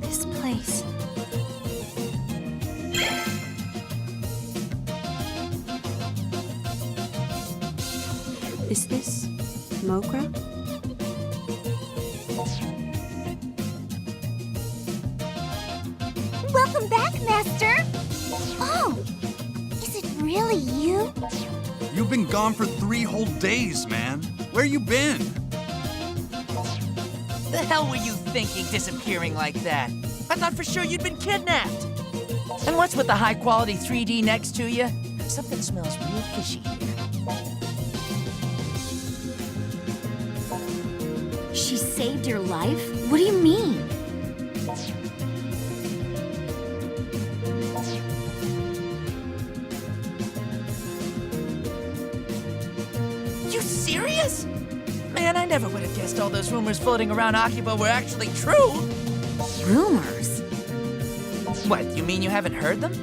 This place. Is this Mogra? Welcome back, Master! Oh! Is it really you? You've been gone for 3 whole days, man. Where you been? The hell were you thinking, disappearing like that? I thought for sure you'd been kidnapped. And what's with the high-quality 3D next to you? Something smells real fishy here. She saved your life? What do you mean? You serious? Man, I never would have guessed all those rumors floating around Akiba were actually true. Rumors? What, you mean you haven't heard them?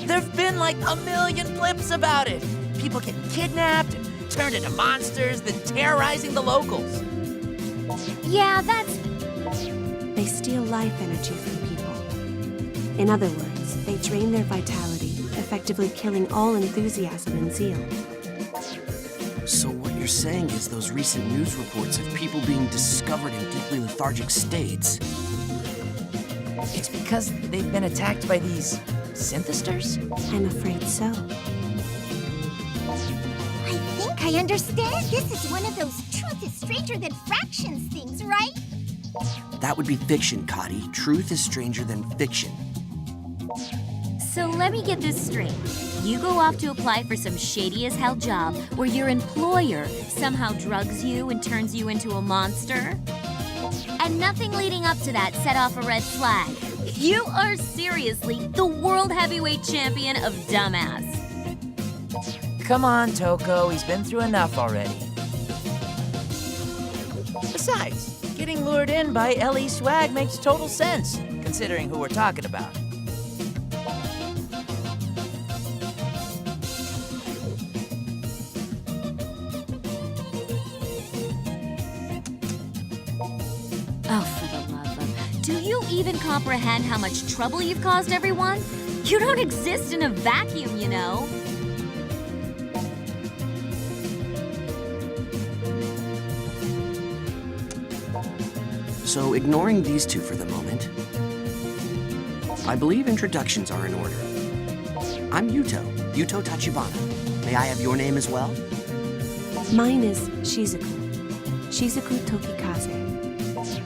There've been like a million flips about it. People getting kidnapped and turned into monsters, then terrorizing the locals. Yeah, that's... They steal life energy from people. In other words, they drain their vitality, effectively killing all enthusiasm and zeal. So what you're saying is those recent news reports of people being discovered in deeply lethargic states. It's because they've been attacked by these synthesters? I'm afraid so. I think I understand. This is one of those truth is stranger than fractions things, right? That would be fiction, Cotty. Truth is stranger than fiction. So let me get this straight. You go off to apply for some shady-as-hell job where your employer somehow drugs you and turns you into a monster? And nothing leading up to that set off a red flag. You are seriously the world heavyweight champion of dumbass. Come on, Toko, he's been through enough already. Besides, getting lured in by LE swag makes total sense, considering who we're talking about. Oh, for the love of... Do you even comprehend how much trouble you've caused everyone? You don't exist in a vacuum, you know. So ignoring these two for the moment, I believe introductions are in order. I'm Yuto Tachibana. May I have your name as well? Mine is Shizuku. Shizuku Tokikaze.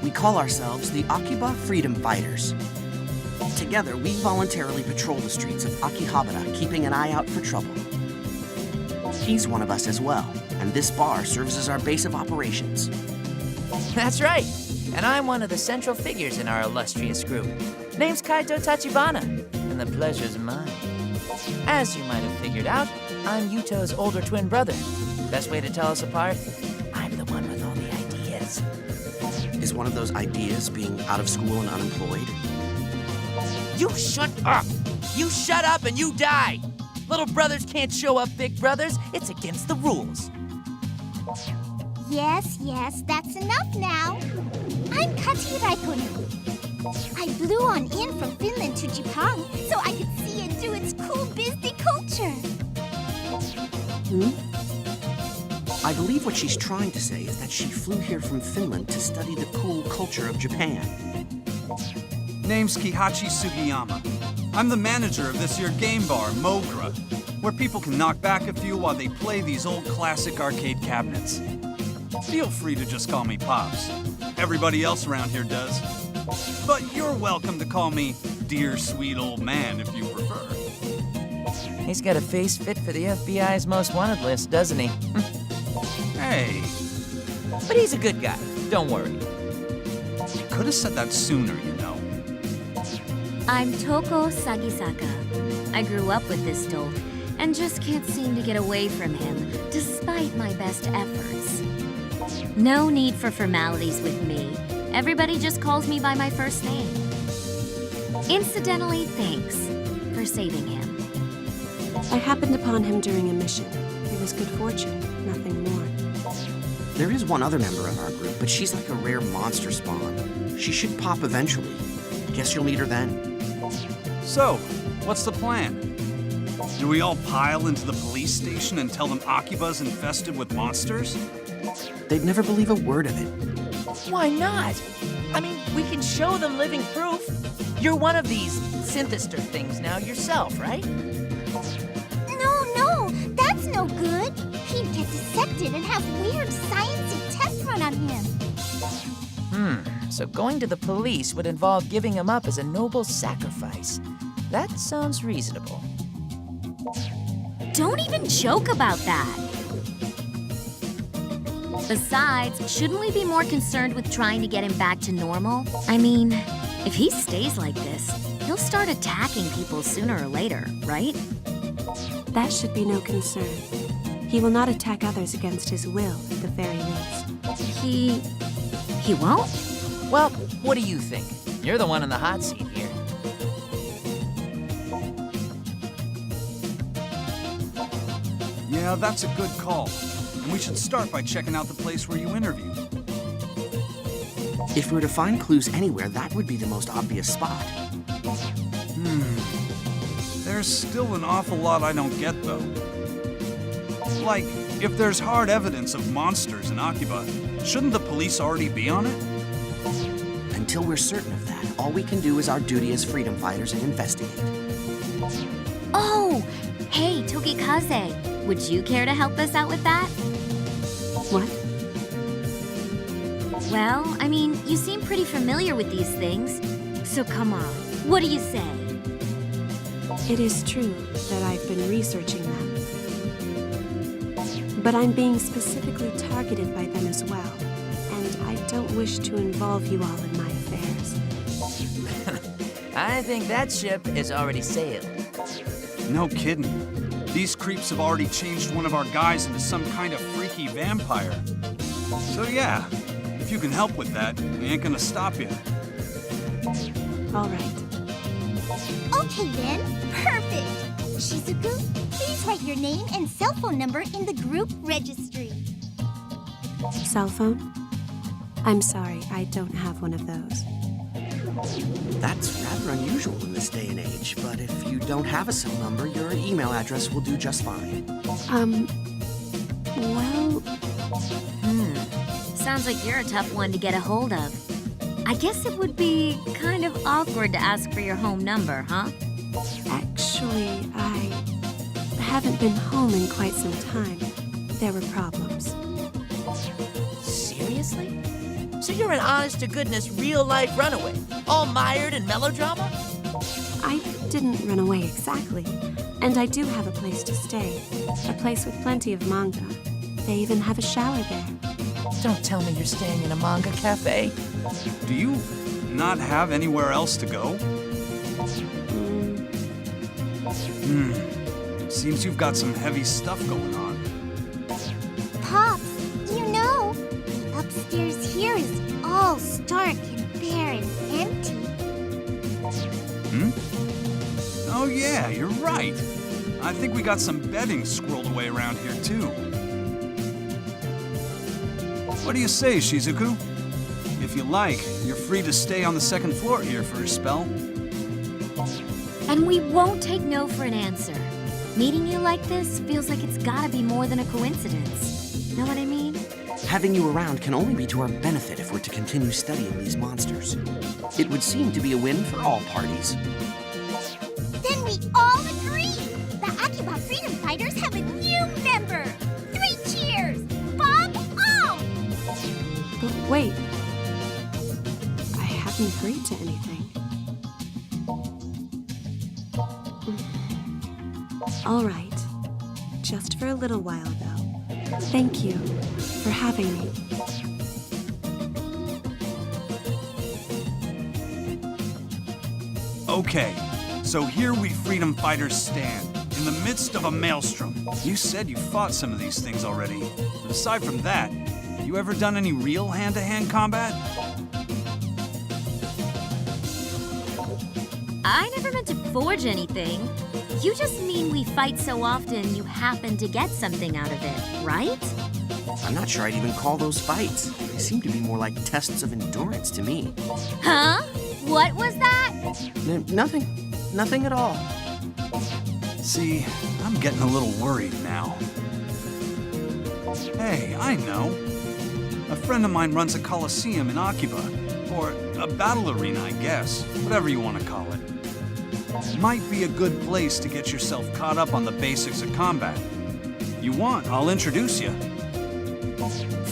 We call ourselves the Akiba Freedom Fighters. Together, we voluntarily patrol the streets of Akihabara, keeping an eye out for trouble. He's one of us as well, and this bar serves as our base of operations. That's right, and I'm one of the central figures in our illustrious group. Name's Kaito Tachibana, and the pleasure's mine. As you might have figured out, I'm Yuto's older twin brother. Best way to tell us apart? I'm the one with all the ideas. Is one of those ideas being out of school and unemployed? You shut up! You shut up and you die! Little brothers can't show up big brothers. It's against the rules. Yes, that's enough now. I'm Kati Raikkonen. I blew on in from Finland to Japan so I could see and do its cool bizdy culture. I believe what she's trying to say is that she flew here from Finland to study the cool culture of Japan. Name's Kihachi Sugiyama. I'm the manager of this here game bar, Mogra, where people can knock back a few while they play these old classic arcade cabinets. Feel free to just call me Pops. Everybody else around here does. But you're welcome to call me Dear Sweet Old Man if you prefer. He's got a face fit for the FBI's most wanted list, doesn't he? Hey, But he's a good guy, don't worry. you could have said that sooner, you know. I'm Toko Sagisaka. I grew up with this dolt and just can't seem to get away from him, despite my best efforts. No need for formalities with me. Everybody just calls me by my first name. Incidentally, thanks for saving him. I happened upon him during a mission. It was good fortune, nothing more. There is one other member of our group, but she's like a rare monster spawn. She should pop eventually. Guess you'll meet her then. So, what's the plan? Do we all pile into the police station and tell them AKIBA'S infested with monsters? They'd never believe a word of it. Why not? I mean, we can show them living proof. You're one of these synthester things now yourself, right? No, that's no good. He'd get dissected and have weird sciencey tests run on him. So going to the police would involve giving him up as a noble sacrifice. That sounds reasonable. Don't even joke about that. Besides, shouldn't we be more concerned with trying to get him back to normal? I mean, if he stays like this, he'll start attacking people sooner or later, right? That should be no concern. He will not attack others against his will, at the very least. He won't? Well, what do you think? You're the one in the hot seat here. Yeah, that's a good call. And we should start by checking out the place where you interviewed. If we're to find clues anywhere, that would be the most obvious spot. There's still an awful lot I don't get, though. Like, if there's hard evidence of monsters in Akiba, shouldn't the police already be on it? Until we're certain of that, all we can do is our duty as freedom fighters and investigate. Oh! Hey, Tokikaze, would you care to help us out with that? What? Well, I mean, you seem pretty familiar with these things. So come on, what do you say? It is true that I've been researching them. But I'm being specifically targeted by them as well. And I don't wish to involve you all in my affairs. I think that ship has already sailed. No kidding. These creeps have already changed one of our guys into some kind of freaky vampire. So yeah, if you can help with that, we ain't gonna stop you. All right. Okay then, perfect. Shizuku, please write your name and cell phone number in the group registry. Cell phone? I'm sorry, I don't have one of those. That's rather unusual in this day and age, but if you don't have a cell number, your email address will do just fine. Well, Sounds like you're a tough one to get a hold of. I guess it would be kind of awkward to ask for your home number, huh? actually, I haven't been home in quite some time. There were problems. Seriously? So you're an honest-to-goodness real-life runaway, all mired in melodrama? I didn't run away exactly. And I do have a place to stay. A place with plenty of manga. They even have a shower there. Don't tell me you're staying in a manga cafe. Do you not have anywhere else to go? Seems you've got some heavy stuff going on. Pops, you know, the upstairs here is all stark and bare and empty. Oh yeah, you're right. I think we got some bedding squirreled away around here too. What do you say, Shizuku? If you like, you're free to stay on the second floor here for a spell. And we won't take no for an answer. Meeting you like this feels like it's gotta be more than a coincidence. Know what I mean? Having you around can only be to our benefit if we're to continue studying these monsters. It would seem to be a win for all parties. Then we all agree! The Akiba Freedom Fighters have a new member! 3 cheers! Bob on! But wait. I haven't agreed to anything. All right. Just for a little while, though. Thank you for having me. Okay, so here we freedom fighters stand, in the midst of a maelstrom. You said you fought some of these things already, but aside from that, You ever done any real hand-to-hand combat? I never meant to forge anything. You just mean we fight so often you happen to get something out of it, right? I'm not sure I'd even call those fights. They seem to be more like tests of endurance to me. Huh? What was that? Nothing. Nothing at all. See, I'm getting a little worried now. Hey, I know. A friend of mine runs a coliseum in Akiba. Or a battle arena, I guess. Whatever you want to call it. Might be a good place to get yourself caught up on the basics of combat. You want, I'll introduce you.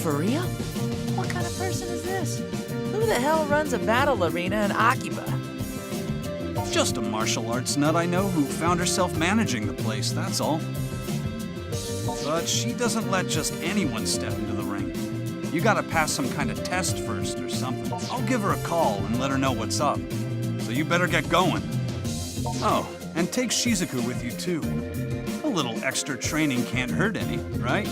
For real? What kind of person is this? Who the hell runs a battle arena in Akiba? Just a martial arts nut I know who found herself managing the place, that's all. But she doesn't let just anyone step into the ring. You gotta pass some kind of test first or something. I'll give her a call and let her know what's up. So you better get going. Oh, and take Shizuku with you too. A little extra training can't hurt any, right?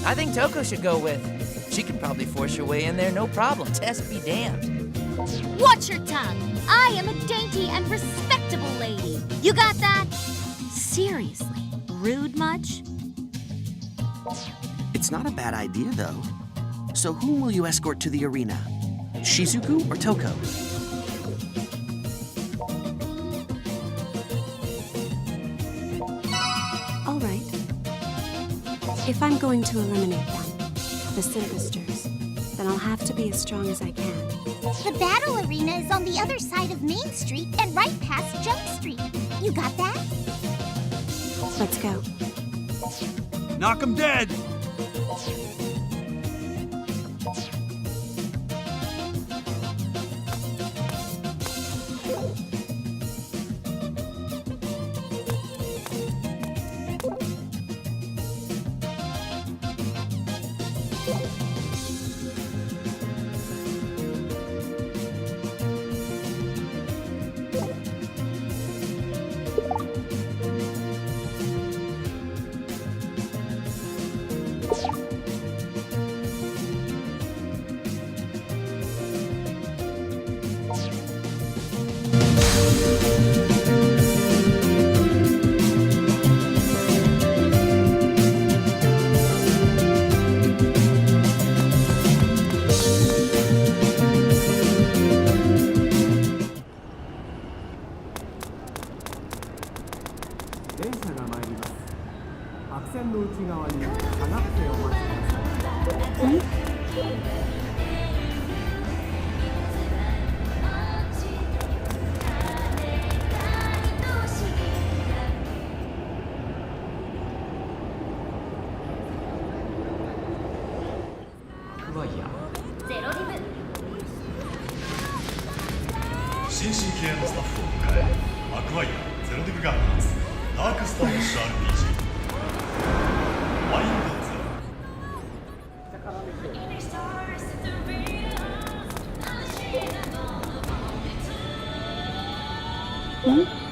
I think Toko should go with. She could probably force her way in there, no problem. Test be damned. Watch your tongue. I am a dainty and respectable lady. You got that? Seriously, rude much? It's not a bad idea, though. So whom will you escort to the arena? Shizuku or Toko? All right. If I'm going to eliminate them, the Synthesters, then I'll have to be as strong as I can. The battle arena is on the other side of Main Street and right past Jump Street. You got that? Let's go. Knock 'em dead! Hmm?